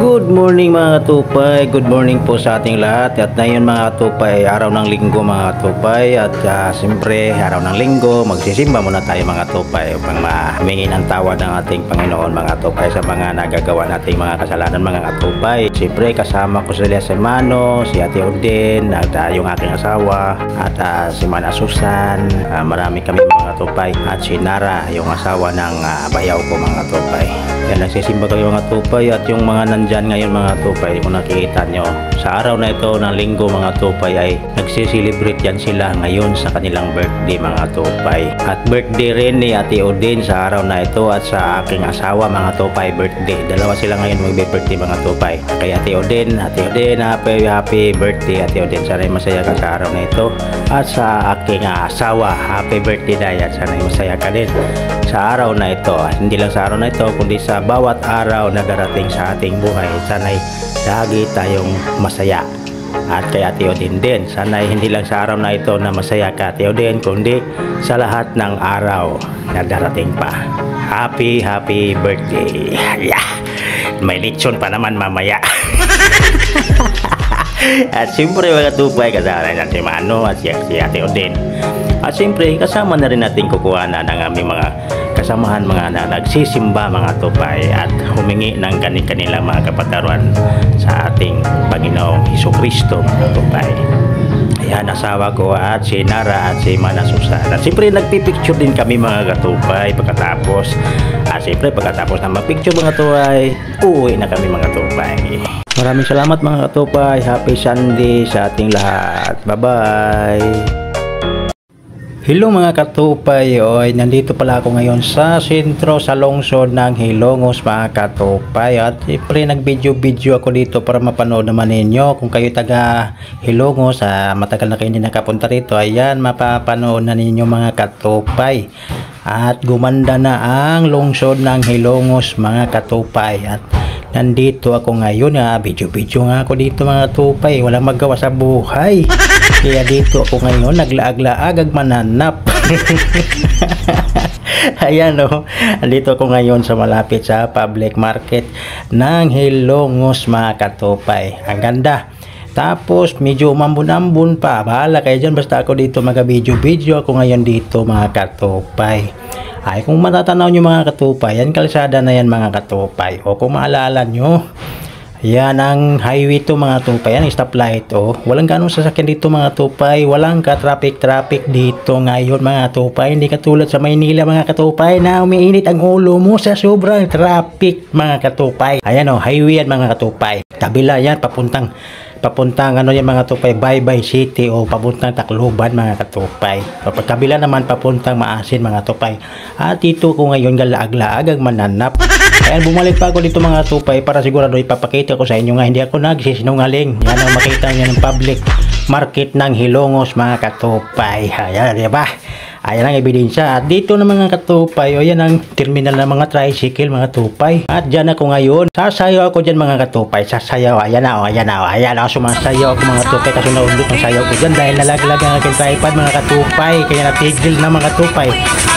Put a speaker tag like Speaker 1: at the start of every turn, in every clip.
Speaker 1: Good morning mga katupay, good morning po sa ating lahat. At ngayon mga katupay, araw ng linggo mga katupay. At siyempre araw ng linggo, magsisimba muna tayo mga katupay upang humingi ng tawad ng ating Panginoon mga katupay sa mga nagagawa nating mga kasalanan mga katupay. Siyempre kasama ko sila si Mano, si Ate Odin, at yung aking asawa, at si Mana Susan. Marami kami mga katupay, at si Nara, yung asawa ng bayaw ko mga katupay. Yan, nagsisimba kayo mga katupay. At yung mga nandyan ngayon mga tupay, kung nakikita nyo sa araw na ito ng linggo mga tupay, ay nagsiselebrate yan sila ngayon sa kanilang birthday mga tupay. At birthday rin ni Ate Odin sa araw na ito, at sa aking asawa mga tupay birthday. Dalawa sila ngayon mag-birthday mga tupay. Kay Ate Odin, happy birthday Ate Odin. Sana'y masaya ka sa araw na ito. At sa aking asawa, happy birthday Dayat. Sana'y masaya ka din sa araw na ito. Hindi lang sa araw na ito, kundi sa bawat araw na darating sa ating buhay. Sana'y lagi tayong masaya. At kay Ate Odin din, sana'y hindi lang sa araw na ito na masaya ka Ate Odin, kundi sa lahat ng araw na darating pa. Happy birthday. Yeah. May lechon pa naman mamaya. At siyempre mga tupay, kasama natin si Mano at si Ate Odin. At siyempre kasama na rin natin kukuha na ng aming mga kasamahan mga na nagsisimba mga tupay, at humingi ng kanilang mga kapatawaran sa ating Panginoong Hesukristo mga tupay. Ayan, asawa ko at si Nara at si Mana Susan. At siyempre nagpipicture din kami mga katupay pagkatapos. At siyempre pagkatapos na magpicture mga tupay, uuwi na kami mga tupay. Maraming salamat mga katupay. Happy Sunday sa ating lahat. Bye bye. Hello mga katupay, nandito pala ako ngayon sa sentro, sa lungsod ng Hilongos mga katupay. At siyempre nag-video ako dito para mapanood naman ninyo. Kung kayo taga Hilongos, matagal na kayo hindi nakapunta rito, ayan, mapapanood na ninyo mga katupay. At gumanda na ang lungsod ng Hilongos mga katupay. At nandito ako ngayon, video nga ako dito mga katupay. Walang magawa sa buhay, kaya dito ako ngayon naglaag-laag mananap. Ayan andito ako ngayon sa malapit sa public market ng Hilongos mga katupay. Ang ganda. Tapos medyo umambon-ambon pa. Bahala kayo dyan, basta ako dito mag-video ako ngayon dito mga katupay. Ay, kung matatanaw nyo mga katupay, yan kalsada na yan mga katupay. O kung maalala nyo, yan ang highway to mga tupay. Yan ang stoplight. Walang ganong sasakyan dito mga tupay. Walang ka-traffic dito ngayon mga tupay. Hindi katulad sa Maynila mga katupay na umiinit ang ulo mo sa sobrang traffic mga katupay. Ayan highway yan mga katupay. Kabila yan, papuntang yan mga tupay, Baybay City o papuntang Tacloban mga katupay. Pagkabila naman papuntang Maasin mga tupay. At dito ko ngayon galaag-laag ang mananap. Kaya bumalik pa ako dito mga tupay para sigurado ipapakita ko sa inyo nga hindi ako nagsisinungaling. Yan ang makita nyo ng public market ng Hilongos mga katupay. Ayan, diba? Ayan ang ebidensya. At dito na mga katupay, yan ang terminal ng mga tricycle mga tupay. At dyan ako ngayon. Sasayaw ako dyan mga katupay. Sasayaw. Ayan sumasayaw ako mga tupay kasi naundot ang sayaw ko dyan dahil nalaglag ang aking tripod mga katupay. Kaya natigil na mga katupay.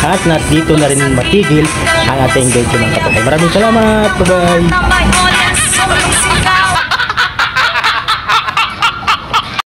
Speaker 1: At dito na rin matigil ang ating video mga katupay. Maraming salamat. Bye bye.